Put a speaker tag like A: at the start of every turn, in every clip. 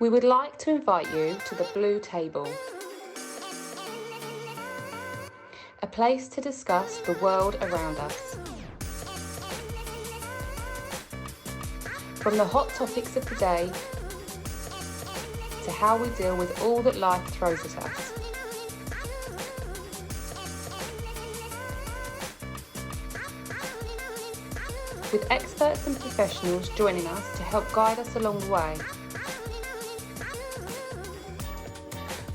A: We would like to invite you to the Blue Table, a place to discuss the world around us. From the hot topics of the day to how we deal with all that life throws at us. With experts and professionals joining us to help guide us along the way.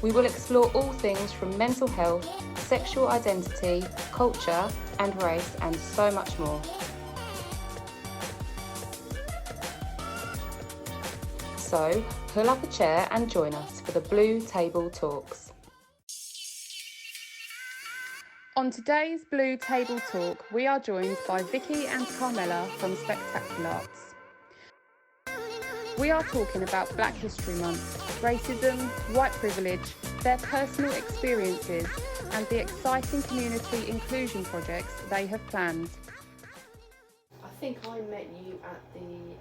A: We will explore all things from mental health, sexual identity, culture and race, and so much more. So, pull up a chair and join us for the Blue Table Talks. On today's Blue Table Talk, we are joined by Vicky and Carmela from Spectacular Arts. We are talking about Black History Month, racism, white privilege, their personal experiences, and the exciting community inclusion projects they have planned.
B: I think I met you at the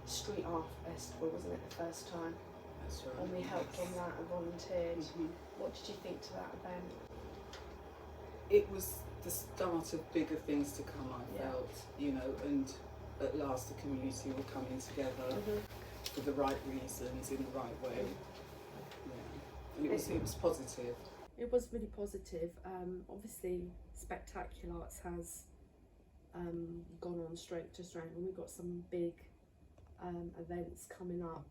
B: Street Art Festival, wasn't it, the first time?
C: That's right.
B: And we helped on that and volunteered.
C: Mhm.
B: What did you think to that event?
C: It was the start of bigger things to come, I felt, and at last the community were coming together for the right reasons, in the right way. Yeah. And it was positive.
D: It was really positive. Obviously, Spectacular Arts has gone on strength to strength, and we've got some big events coming up.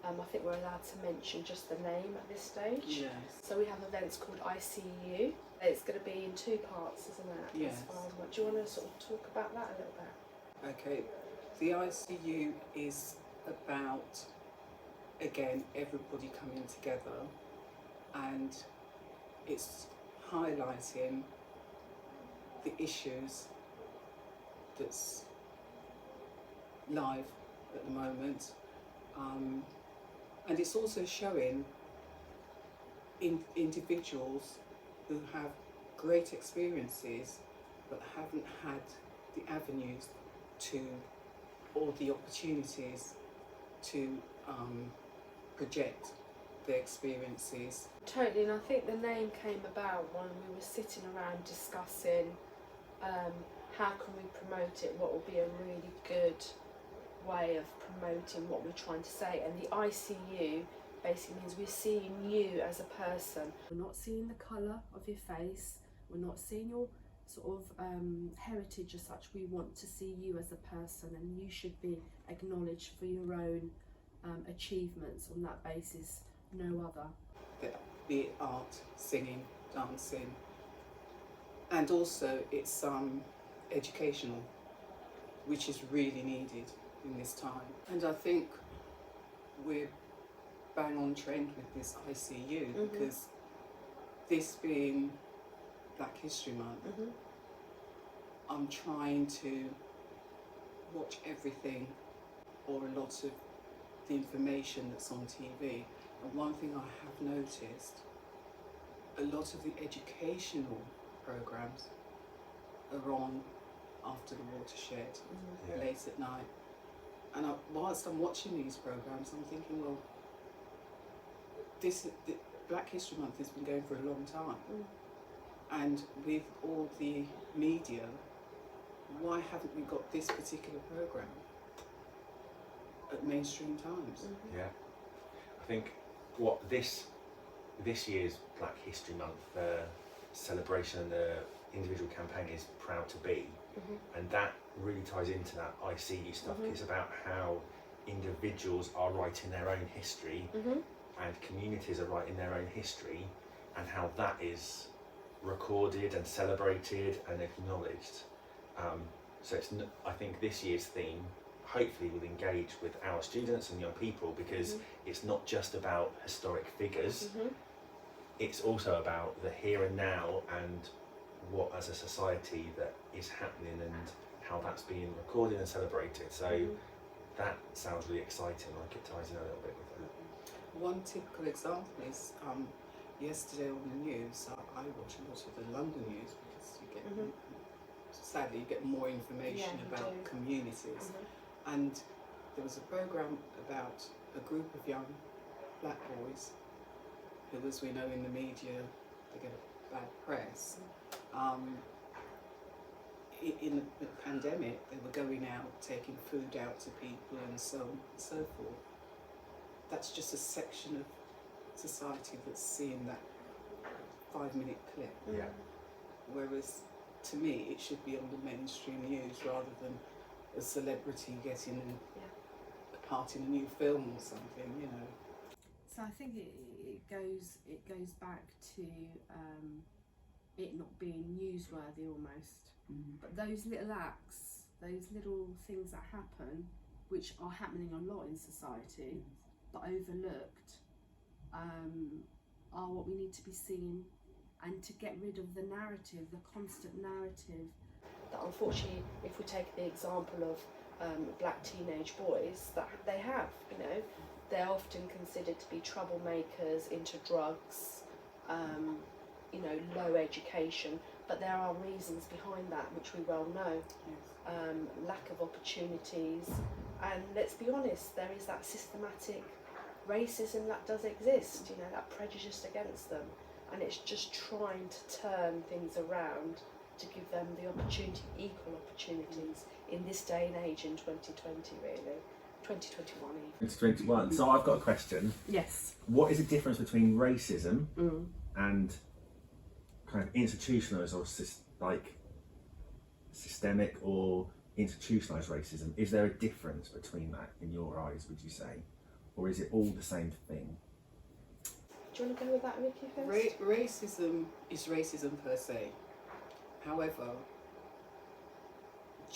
B: I think we're allowed to mention just the name at this stage.
C: Yes.
B: So we have events called ICU. It's going to be in two parts, isn't it?
C: Yes.
B: Do you want to sort of talk about that a little bit?
C: Okay. The ICU is about, again, everybody coming together, and it's highlighting the issues that's live at the moment, and it's also showing individuals who have great experiences but haven't had the avenues to, or the opportunities to project their experiences.
B: Totally, and I think the name came about when we were sitting around discussing how can we promote it, what will be a really good way of promoting what we're trying to say. And the ICU basically means we're seeing you as a person.
D: We're not seeing the colour of your face, we're not seeing your sort of heritage as such. We want to see you as a person, and you should be acknowledged for your own achievements on that basis, no other.
C: Be it art, singing, dancing, and also it's educational, which is really needed in this time. And I think we're bang on trend with this ICU because this being Black History Month, I'm trying to watch everything or a lot of the information that's on TV. And one thing I have noticed, a lot of the educational programs are on after the watershed, late at night. And whilst I'm watching these programs, I'm thinking, well, the Black History Month has been going for a long time. And with all the media, why haven't we got this particular program at mainstream times?
E: Yeah, I think what this year's Black History Month celebration and the individual campaign is proud to be, and that really ties into that ICU stuff. It's about how individuals are writing their own history and communities are writing their own history, and how that is recorded and celebrated and acknowledged. So I think this year's theme hopefully will engage with our students and young people, because it's not just about historic figures, it's also about the here and now and what as a society that is happening and how that's being recorded and celebrated. So that sounds really exciting, like it ties in a little bit with that.
C: One typical example is yesterday on the news, I watch a lot of the London news because you get, sadly, you get more information about communities. And there was a programme about a group of young black boys, who, as we know in the media, they get a bad press. In the pandemic, they were going out, taking food out to people and so on and so forth. That's just a section of society that's seeing that 5-minute clip.
E: Yeah.
C: Whereas, to me, it should be on the mainstream news rather than a celebrity getting a part in a new film or something, you know.
D: So I think it goes back to it not being newsworthy almost. But those little acts, those little things that happen, which are happening a lot in society, but overlooked, are what we need to be seeing, and to get rid of the narrative, the constant narrative.
B: That unfortunately, if we take the example of black teenage boys, that they have, you know, they're often considered to be troublemakers, into drugs, you know, low education, but there are reasons behind that which we well know. Lack of opportunities, and let's be honest, there is that systematic racism that does exist, you know, that prejudice against them, and it's just trying to turn things around to give them the opportunity, equal opportunities in this day and age in 2020 really, 2021 even.
E: It's 21. So I've got a question.
D: Yes.
E: What is the difference between racism and kind of institutionalised or systemic or institutionalised racism? Is there a difference between that in your eyes, would you say? Or is it all the same thing?
B: Do you want to go with that, Vicky, first?
C: Racism is racism per se. However,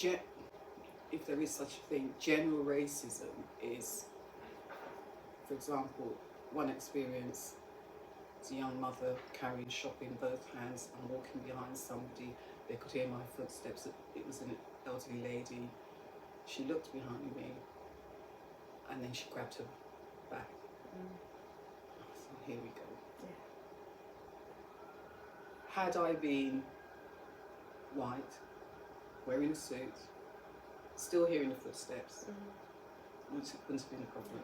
C: if there is such a thing, general racism is, for example, one experience as a young mother carrying shop in both hands and walking behind somebody. They could hear my footsteps. It was an elderly lady. She looked behind me and then she grabbed her back. So here we go.
B: Yeah.
C: Had I been white, wearing a suit, still hearing the footsteps, wouldn't have been a problem.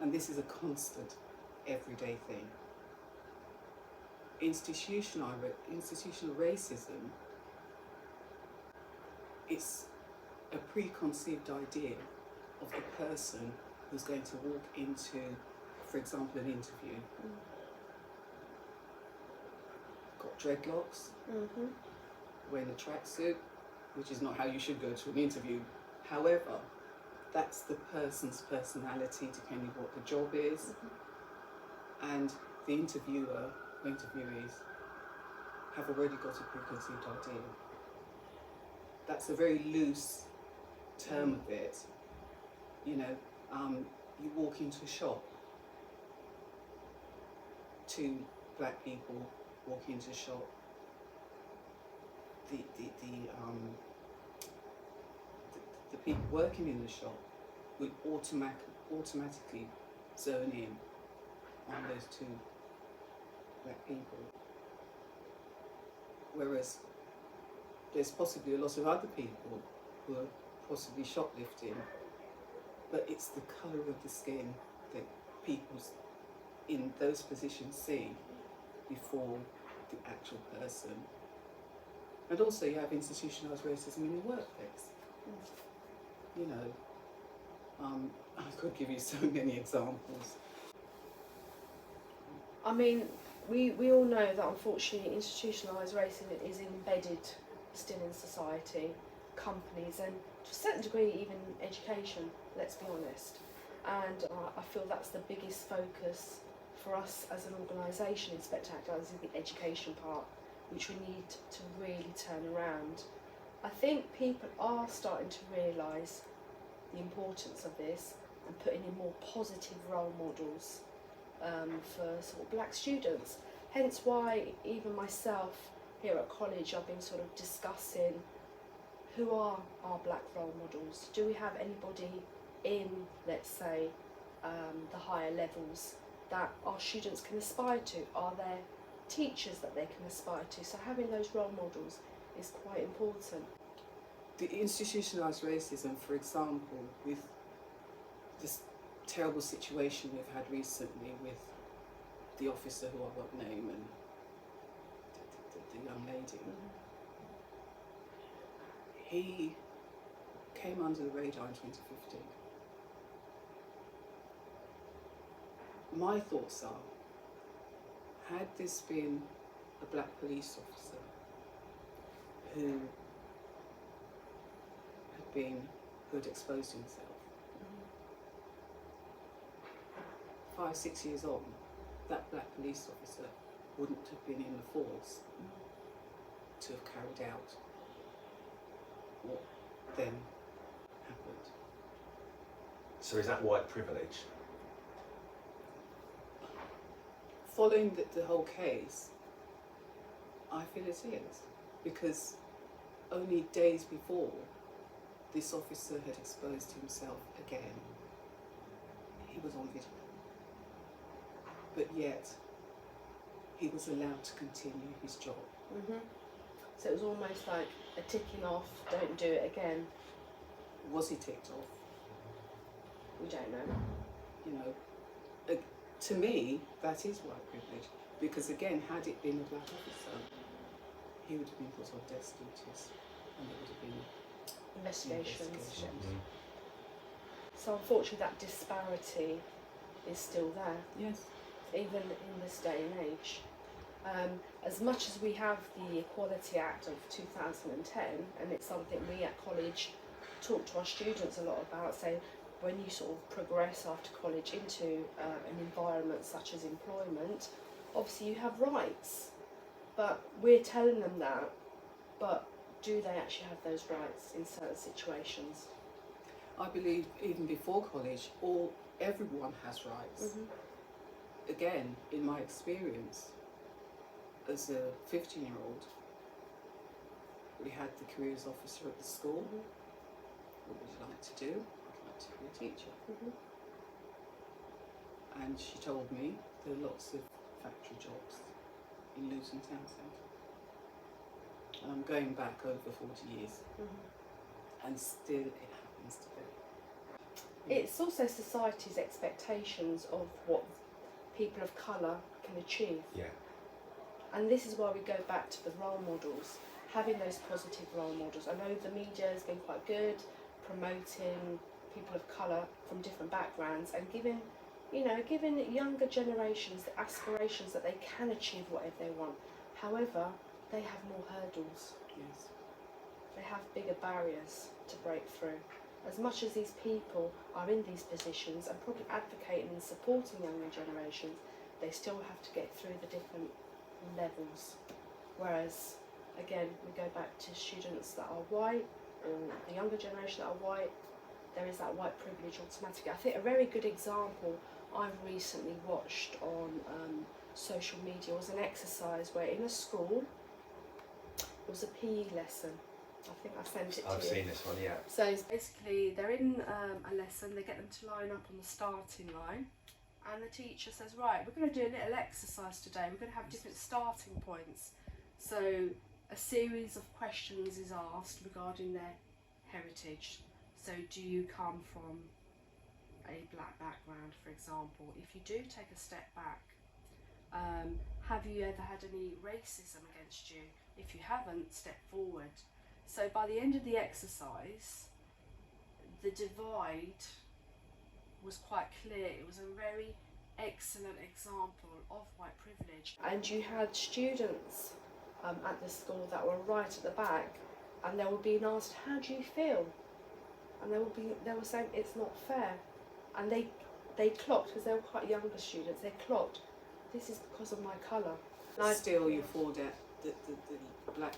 C: And this is a constant, everyday thing. Institutional racism, it's a preconceived idea of the person who's going to walk into, for example, an interview. Got dreadlocks, wearing a tracksuit, which is not how you should go to an interview. However, that's the person's personality, depending what the job is. And the interviewer, interviewees, have already got a preconceived idea. That's a very loose term of it. You know, you walk into a shop, 2 black people walk into a shop. The people working in the shop would automatically zone in on those 2 black people. Whereas there's possibly a lot of other people who are possibly shoplifting, but it's the colour of the skin that people in those positions see before the actual person. And also you have institutionalised racism in the workplace. You know, I could give you so many examples.
B: I mean, we all know that unfortunately institutionalised racism is embedded still in society, companies, and to a certain degree even education, let's be honest. And I feel that's the biggest focus for us as an organisation in Spectacular, is the education part, which we need to really turn around. I think people are starting to realise the importance of this and putting in more positive role models for sort of black students. Hence why even myself here at college, I've been sort of discussing who are our black role models. Do we have anybody in, let's say, the higher levels that our students can aspire to? Are there teachers that they can aspire to? So having those role models is quite important.
C: The institutionalised racism, for example, with just terrible situation we've had recently with the officer who I won't name and the young lady. He came under the radar in 2015. My thoughts are, had this been a black police officer who had exposed himself, 5, 6 years on, that black police officer wouldn't have been in the force to have carried out what then happened.
E: So is that white privilege?
C: Following the whole case, I feel it is, because only days before this officer had exposed himself again. He was on video, but yet he was allowed to continue his job.
B: So it was almost like a ticking off, don't do it again.
C: Was he ticked off?
B: We don't know.
C: You know, to me, that is white privilege, because again, had it been a black officer, he would have been put on desk duties, and there would have been
B: Investigations.
E: Mm.
B: So unfortunately that disparity is still there,
C: Yes.
B: even in this day and age. As much as we have the Equality Act of 2010, and it's something we at college talk to our students a lot about, say when you sort of progress after college into an environment such as employment, obviously you have rights, but we're telling them that, but do they actually have those rights in certain situations?
C: I believe even before college, everyone has rights. Again, in my experience, as a 15-year-old, we had the careers officer at the school. What would you like to do? I'd like to be a teacher. And she told me there are lots of factory jobs in Luton Town Centre. And I'm going back over 40 years, and still it happens today.
B: It's also society's expectations of what people of colour can achieve.
E: Yeah.
B: And this is why we go back to the role models, having those positive role models. I know the media has been quite good promoting people of colour from different backgrounds and giving younger generations the aspirations that they can achieve whatever they want. However, they have more hurdles.
C: Yes.
B: They have bigger barriers to break through. As much as these people are in these positions and probably advocating and supporting younger generations, they still have to get through the different levels. Whereas, again, we go back to students that are white, or the younger generation that are white, there is that white privilege automatically. I think a very good example I've recently watched on social media was an exercise where in a school, it was a PE lesson. I think I sent it to you.
E: I've seen this one, yeah.
B: So it's basically they're in a lesson, they get them to line up on the starting line, and the teacher says, right, we're going to do a little exercise today, we're going to have different starting points. So a series of questions is asked regarding their heritage. So do you come from a black background, for example? If you do take a step back, have you ever had any racism against you? If you haven't, step forward. So by the end of the exercise, the divide was quite clear. It was a very excellent example of white privilege. And you had students at the school that were right at the back, and they were being asked, how do you feel? And they were saying it's not fair. And they clocked, because they were quite younger students, they clocked, this is because of my colour.
C: Still, you fall down, the black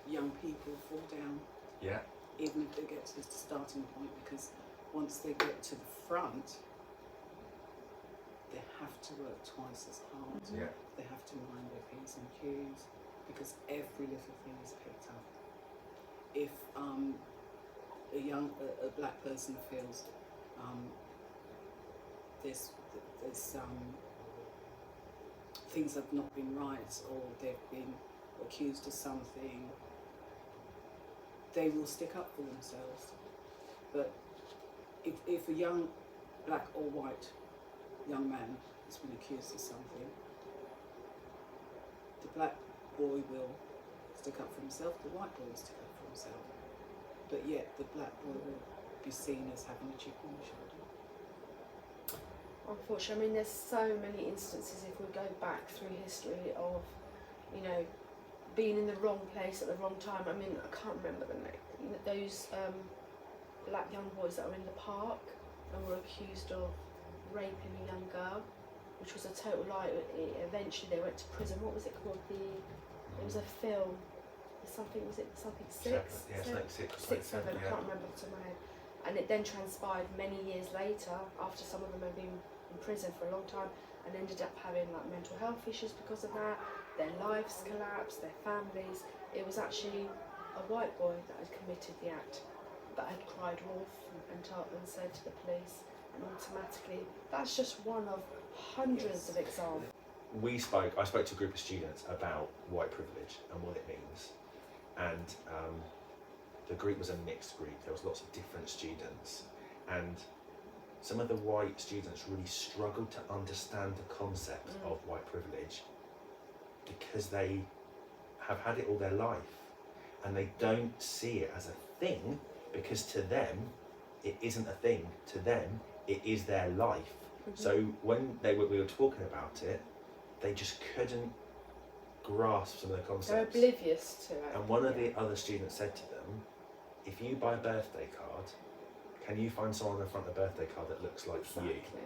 C: young people fall down,
E: Yeah.
C: even if they get to the starting point, because once they get to the front, they have to work twice as hard.
E: Yeah.
C: They have to mind their P's and Q's, because every little thing is picked up. If a black person feels there's things have not been right, or they've been accused of something, they will stick up for themselves. But if a young black or white young man has been accused of something, the black boy will stick up for himself, the white boy will stick up for himself, but yet the black boy will be seen as having a chip on the shoulder.
B: Unfortunately, I mean, there's so many instances if we go back through history of, you know, being in the wrong place at the wrong time. I mean, I can't remember the name. You know, those black young boys that were in the park and were accused of raping a young girl, which was a total lie. Eventually, they went to prison. What was it called? It was a film. Was it something six?
E: Yeah, it's like six,
B: Six, seven. I
E: yeah.
B: can't remember off the top of my head. And it then transpired many years later, after some of them had been in prison for a long time, and ended up having like mental health issues because of that. Their lives collapsed, their families. It was actually a white boy that had committed the act, that had cried wolf and said to the police, and automatically, that's just one of hundreds of examples.
E: I spoke to a group of students about white privilege and what it means, and the group was a mixed group. There was lots of different students, and some of the white students really struggled to understand the concept of white privilege because they have had it all their life, and they don't see it as a thing, because to them it isn't a thing. To them it is their life. So when we were talking about it, they just couldn't grasp some of the concepts.
B: They're oblivious to it.
E: And one of the other students said to them, if you buy a birthday card, can you find someone on the front of the birthday card that looks like you?
B: Exactly.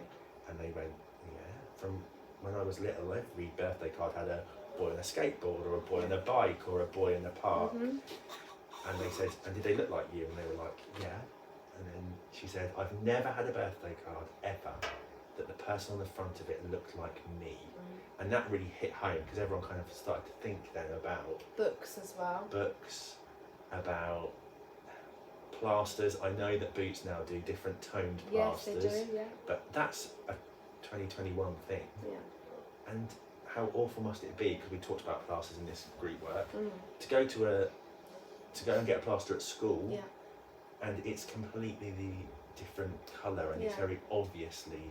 E: And they went, yeah. From when I was little, every birthday card had a boy on a skateboard, or a boy on a bike, or a boy in a park. And they said, and did they look like you? And they were like, yeah. And then she said, I've never had a birthday card ever that the person on the front of it looked like me. And that really hit home, because everyone kind of started to think then about
B: Books as well.
E: books, about plasters. I know that Boots now do different toned
B: Yes, they
E: plasters,
B: do, yeah.
E: but that's a 2021 thing.
B: Yeah.
E: And how awful must it be, because we talked about plasters in this group work, to go and get a plaster at school,
B: Yeah.
E: and it's completely the different colour, and it's
B: Yeah.
E: very obviously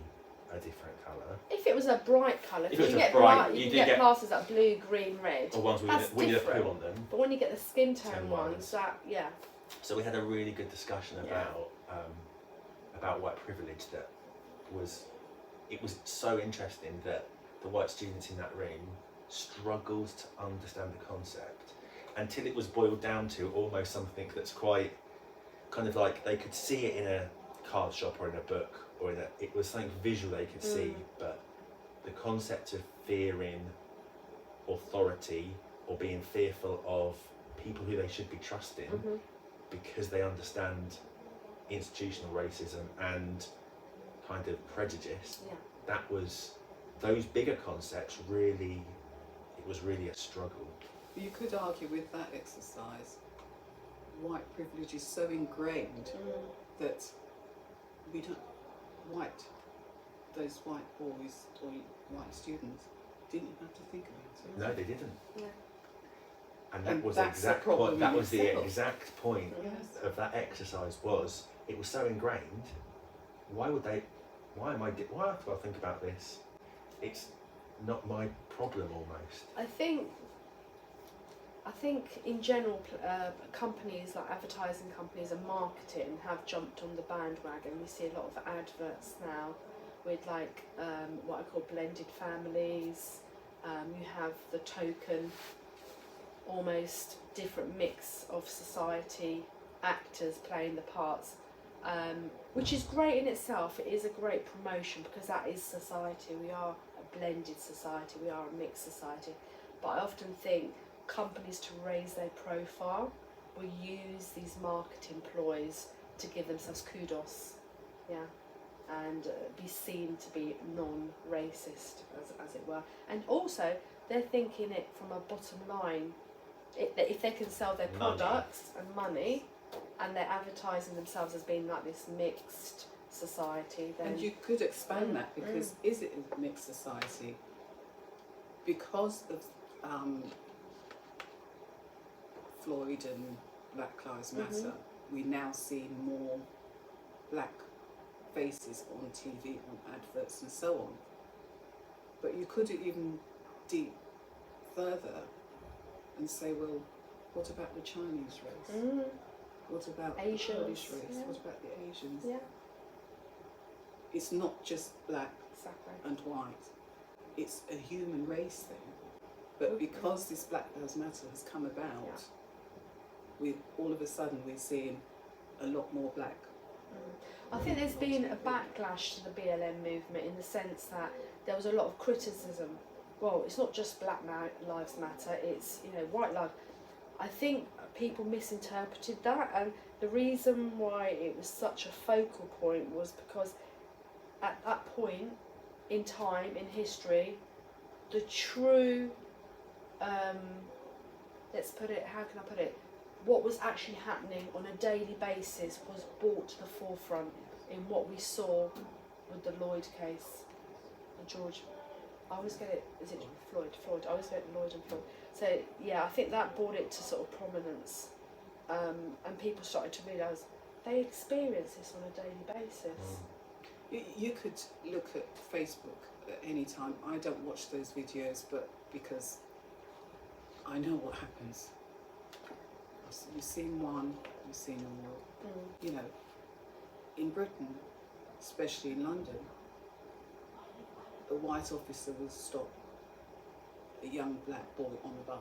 E: a different colour.
B: If it was a bright colour,
E: If
B: if
E: it was
B: you
E: a
B: get
E: bright-
B: you
E: you
B: can
E: do
B: get
E: get-
B: plasters that blue, green, red.
E: Or ones with
B: That's
E: Winnie the
B: different.
E: Pooh on them.
B: But when you get the skin tone
E: Tone
B: ones,
E: ones.
B: that
E: So we had a really good discussion
B: Yeah.
E: about white privilege. It was so interesting that the white students in that room struggled to understand the concept until it was boiled down to almost something that's quite kind of like they could see it in a card shop or in a book, or it was something visual they could see, but the concept of fearing authority or being fearful of people who they should be trusting because they understand institutional racism and kind of prejudice, those bigger concepts really, it was really a struggle.
C: You could argue with that exercise, white privilege is so ingrained that we don't, those white boys or white students didn't have to think about it.
E: No, they didn't.
B: Yeah.
E: And that
C: And
E: was
C: that's the
E: exact
C: problem
E: point. That
C: in
E: was the
C: itself.
E: exact point
C: Yes.
E: of that exercise. Was it was so ingrained? Why would they? Why have I got to think about this? It's not my problem almost.
B: I think in general, companies like advertising companies and marketing have jumped on the bandwagon. We see a lot of adverts now with like what I call blended families. You have the token, almost different mix of society actors playing the parts, which is great in itself. It is a great promotion because that is society. We are a blended society, we are a mixed society. But I often think companies, to raise their profile, will use these marketing ploys to give themselves kudos, and be seen to be non-racist, as it were. And also, they're thinking it from a bottom line. If they can sell their
E: Money.
B: products and money, and they're advertising themselves as being like this mixed society, then
C: And you could expand that, because is it a mixed society? Because of Floyd and Black Lives Matter, we now see more black faces on TV, on adverts and so on. But you could even deep further and say, well, what about the Chinese race? What about
B: Asians,
C: the Polish race?
B: yeah.
C: What about the Asians?
B: Yeah,
C: It's not just black
B: exactly.
C: and white. It's a human race thing. But because this Black Lives Matter has come about, we all of a sudden we're seeing a lot more black.
B: I think there's been a backlash to the BLM movement in the sense that there was a lot of criticism. Well, it's not just Black Lives Matter, it's, you know, white lives. I think people misinterpreted that, and the reason why it was such a focal point was because at that point in time, in history, the true, let's put it, how can I put it, what was actually happening on a daily basis was brought to the forefront in what we saw with the Lloyd case, the George, I always get it, is it Floyd, I always get Lloyd and Floyd. So yeah, I think that brought it to sort of prominence, and people started to realise they experience this on a daily basis.
C: You could look at Facebook at any time. I don't watch those videos, but because I know what happens. You've seen one, you've seen them all. You know, in Britain, especially in London, a white officer will stop a young black boy on a bike.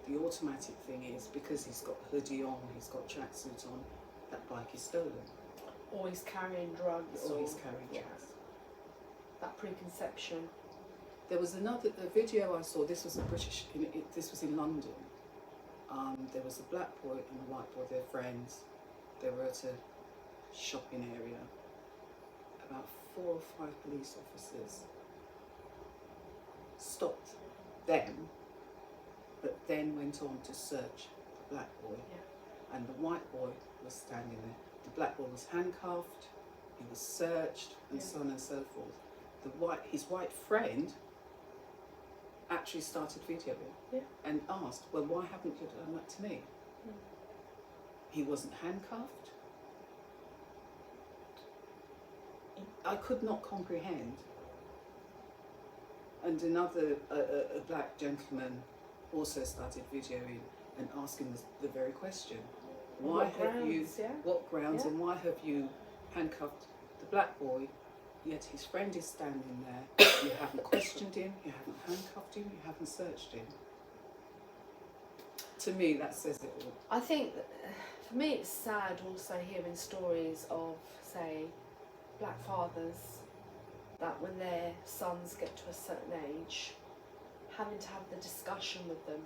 C: The automatic thing is, because he's got a hoodie on, he's got tracksuit on, that bike is stolen.
B: Or he's carrying drugs,
C: Or he's carrying
B: yeah,
C: drugs.
B: that preconception.
C: There was the video I saw, this was this was in London. There was a black boy and a white boy, they're friends. They were at a shopping area. About 4 or 5 police officers stopped them, but then went on to search the black boy.
B: Yeah.
C: And the white boy was standing there. The black boy was handcuffed, he was searched, and so on and so forth. His white friend actually started videoing and asked, well, why haven't you done that to me? He wasn't handcuffed. I could not comprehend. And another, a black gentleman also started videoing and asking the very question. Why
B: What
C: have you,
B: grounds, yeah?
C: what grounds,
B: Yeah.
C: and why have you handcuffed the black boy, yet his friend is standing there, you haven't questioned him, you haven't handcuffed him, you haven't searched him. To me, that says it all.
B: I think, for me, it's sad also hearing stories of, say, black fathers that when their sons get to a certain age, having to have the discussion with them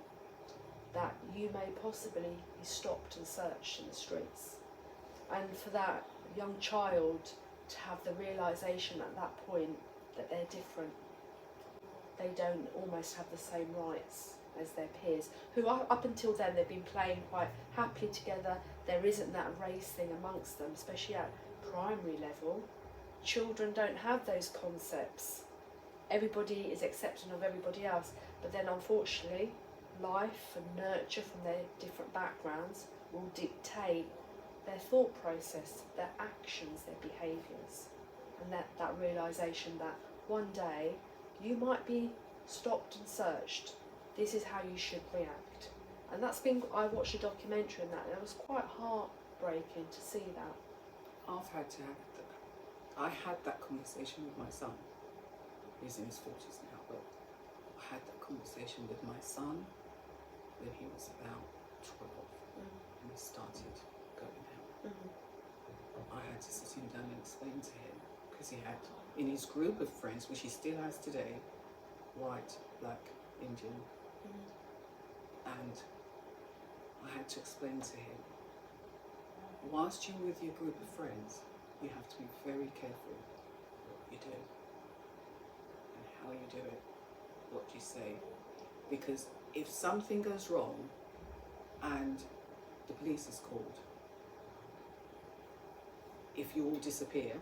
B: that you may possibly be stopped and searched in the streets. And for that young child to have the realisation at that point that they're different. They don't almost have the same rights as their peers, who are, up until then they've been playing quite happily together. There isn't that race thing amongst them, especially at primary level. Children don't have those concepts. Everybody is accepting of everybody else, but then unfortunately life and nurture from their different backgrounds will dictate their thought process, their actions, their behaviours, and that realisation that one day you might be stopped and searched. This is how you should react. And that's been, I watched a documentary on that, and it was quite heartbreaking to see that.
C: I had that conversation with my son. He's in his 40s now, but I had that conversation with my son when he was about 12 and we started going out. I had to sit him down and explain to him, because he had, in his group of friends, which he still has today, white, black, Indian, and I had to explain to him, whilst you're with your group of friends, you have to be very careful what you do and how you do it, what you say, because if something goes wrong and the police is called, if you all disappear,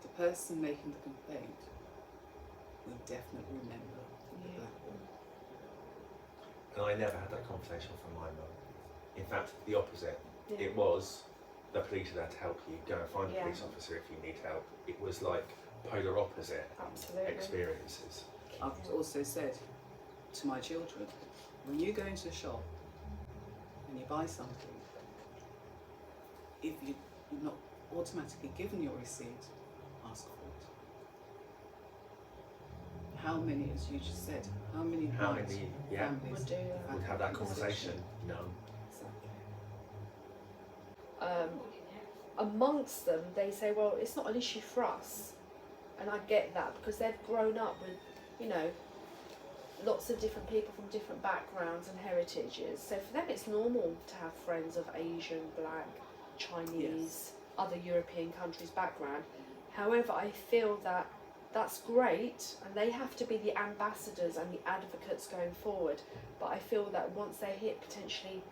C: the person making the complaint will definitely remember the black woman.
E: And I never had that conversation from my mum. In fact, the opposite.
B: Yeah.
E: It was, the police are there to help you. Go and find a
B: Yeah.
E: police officer if you need help. It was like polar opposite
B: Absolutely.
E: experiences.
C: I've also said to my children, when you go into a shop and you buy something, if you're not automatically given your receipt, ask for it. How many, as you just said, how many
E: How
C: white
E: many, yeah,
C: families
B: Would do that.
E: would have that conversation? None.
C: Exactly.
B: Amongst them, they say, well, it's not an issue for us. And I get that because they've grown up with, you know, lots of different people from different backgrounds and heritages. So for them, it's normal to have friends of Asian, Black, Chinese, other European countries' background. However, I feel that that's great and they have to be the ambassadors and the advocates going forward. But I feel that once they hit potentially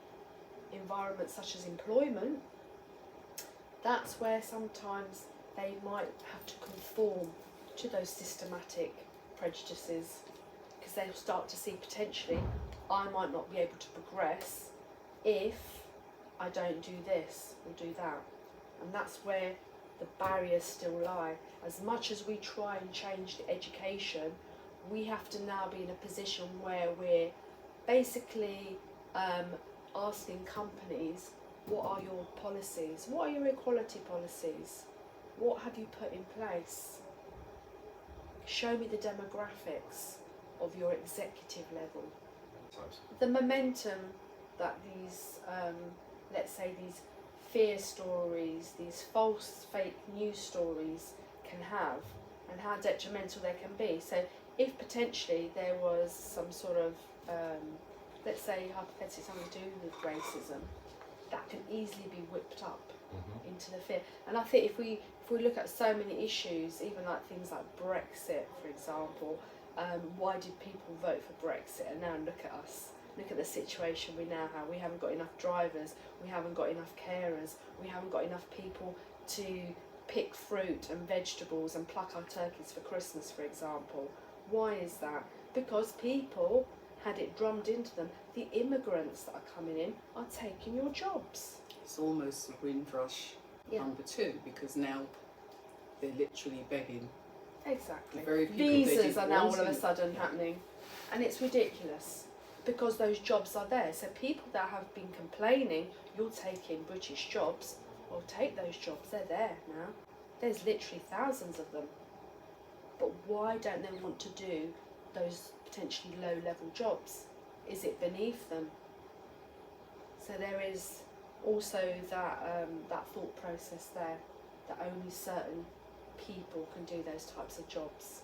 B: environments such as employment, that's where sometimes they might have to conform to those systematic prejudices, because they'll start to see potentially I might not be able to progress if I don't do this or do that. And that's where the barriers still lie. As much as we try and change the education, we have to now be in a position where we're basically asking companies, what are your policies? What are your equality policies? What have you put in place? Show me the demographics of your executive level.
E: Sometimes.
B: The momentum that these, let's say, these fear stories, these false fake news stories can have, and how detrimental they can be. So if potentially there was some sort of, let's say hypothetically something to do with racism, that can easily be whipped up into the fear. And I think if we look at so many issues, even like things like Brexit, for example, why did people vote for Brexit? And now look at us. Look at the situation we now have. We haven't got enough drivers, we haven't got enough carers, we haven't got enough people to pick fruit and vegetables and pluck our turkeys for Christmas, for example. Why is that? Because people had it drummed into them, the immigrants that are coming in are taking your jobs.
C: It's almost Windrush
B: Yeah.
C: number 2, because now they're literally begging.
B: Exactly.
C: The very people they
B: Visas
C: didn't
B: are now
C: want
B: all of a
C: in.
B: sudden
C: Yeah.
B: happening, and it's ridiculous because those jobs are there. So people that have been complaining, you're taking British jobs, well, take those jobs. They're there now. There's literally thousands of them. But why don't they want to do those potentially low-level jobs? Is it beneath them? So there is also that that thought process there, that only certain people can do those types of jobs,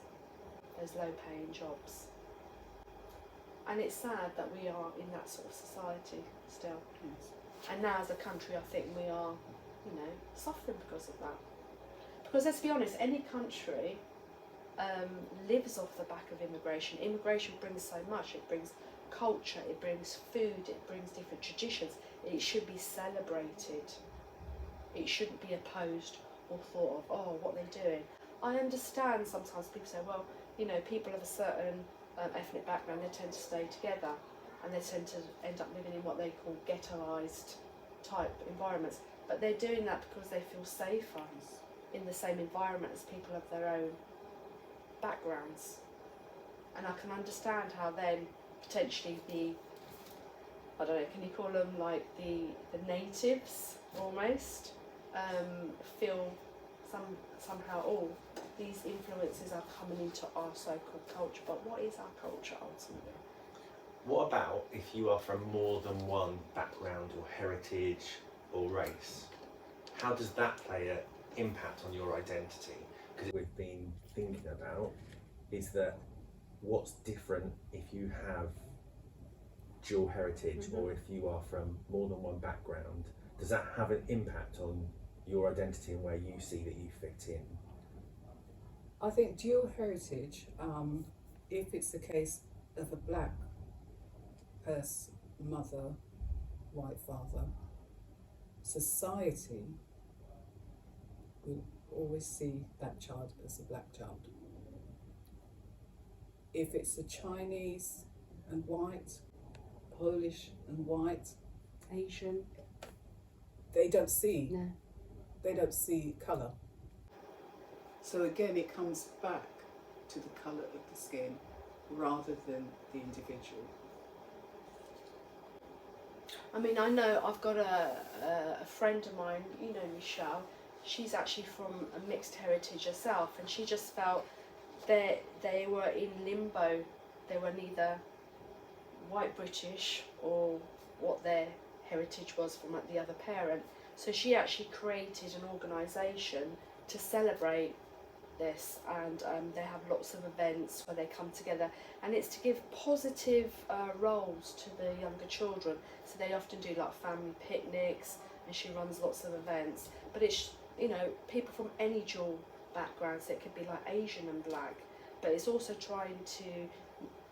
B: those low-paying jobs. And it's sad that we are in that sort of society still.
C: Yes.
B: And now as a country, I think we are, you know, suffering because of that. Because let's be honest, any country lives off the back of immigration. Immigration brings so much. It brings culture, it brings food, it brings different traditions. It should be celebrated. It shouldn't be opposed or thought of, oh, what they're doing. I understand sometimes people say, well, you know, people of a certain ethnic background, they tend to stay together and they tend to end up living in what they call ghettoised type environments. But they're doing that because they feel safer in the same environment as people of their own backgrounds. And I can understand how then potentially the, I don't know, can you call them like the natives almost, feel somehow, oh, these influences are coming into our so-called culture. But what is our culture ultimately?
E: What about if you are from more than one background or heritage or race? How does that play an impact on your identity? Because we've been thinking about is that what's different if you have dual heritage or if you are from more than one background? Does that have an impact on your identity and where you see that you fit in?
C: I think dual heritage, if it's the case of a black person, mother, white father, society will always see that child as a black child. If it's a Chinese and white, Polish and white,
D: Asian.
C: they don't see.
D: No.
C: They don't see colour. So again, it comes back to the colour of the skin rather than the individual.
B: I mean, I know I've got a friend of mine, you know Michelle, she's actually from a mixed heritage herself, and she just felt that they were in limbo. They were neither white British or what their heritage was from like the other parent. So she actually created an organisation to celebrate this, and they have lots of events where they come together, and it's to give positive roles to the younger children. So they often do like family picnics, and she runs lots of events, but it's, you know, people from any dual backgrounds. It could be like Asian and black, but it's also trying to,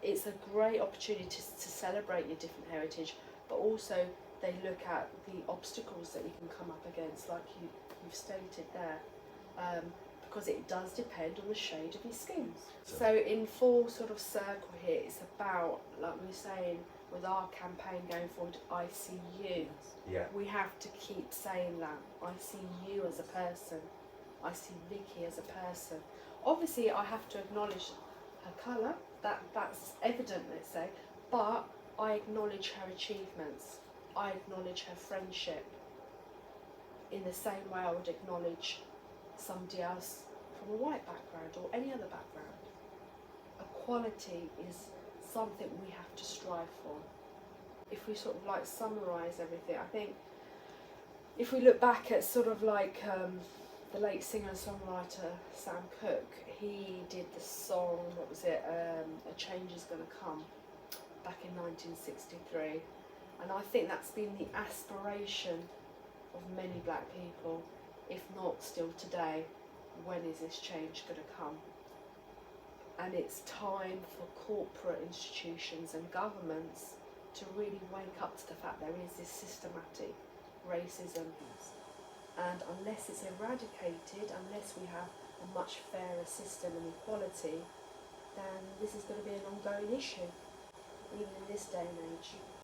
B: it's a great opportunity to celebrate your different heritage, but also they look at the obstacles that you can come up against, like you've stated there, because it does depend on the shade of your skin. So in full sort of circle here, it's about, like we were saying, with our campaign going forward, I see you.
E: Yeah.
B: We have to keep saying that. I see you as a person. I see Vicky as a person. Obviously, I have to acknowledge her colour. That's evident, let's say. But I acknowledge her achievements. I acknowledge her friendship. In the same way, I would acknowledge somebody else from a white background or any other background. Equality is something we have to strive for. If we sort of like summarise everything, I think if we look back at sort of like the late singer and songwriter Sam Cooke, he did the song, what was it, A Change Is Gonna Come, back in 1963, and I think that's been the aspiration of many black people, if not still today. When is this change going to come? And it's time for corporate institutions and governments to really wake up to the fact there is this systematic racism, and unless it's eradicated, unless we have a much fairer system and equality, then this is going to be an ongoing issue, even in this day and age.